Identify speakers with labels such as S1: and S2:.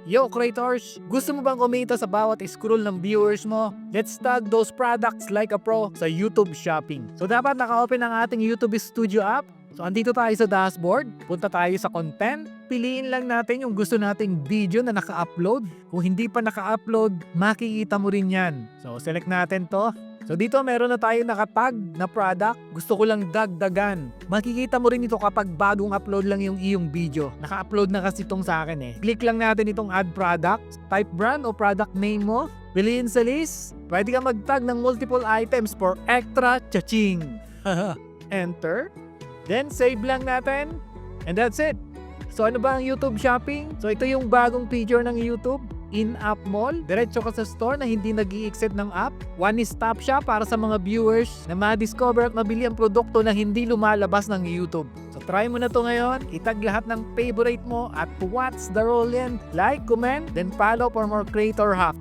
S1: Yo creators, gusto mo bang kumita sa bawat scroll ng viewers mo? Let's tag those products like a pro sa YouTube shopping. So dapat naka-open ang ating YouTube Studio app. So andito tayo sa dashboard, punta tayo sa content, piliin lang natin yung gusto nating video na naka-upload. Kung hindi pa naka-upload, makikita mo rin yan. So select natin to. So dito meron na tayo nakatag na product. Gusto ko lang dagdagan. Makikita mo rin ito kapag bagong upload lang yung iyong video. Naka-upload na kasi itong sa akin eh. Click lang natin itong add product. Type brand o product name mo. Piliin sa list. Pwede ka mag-tag ng multiple items for extra cha-ching. Enter. Then save lang natin. And that's it. So ano ba ang YouTube Shopping? So ito yung bagong feature ng YouTube. In-app mall, diretso ka sa store na hindi nag-i-exit ng app. One-stop shop para sa mga viewers na ma-discover at mabili ang produkto na hindi lumalabas ng YouTube. So try mo na to ngayon, itag lahat ng favorite mo at what's the roll yan? Like, comment, then follow for more creator hacks.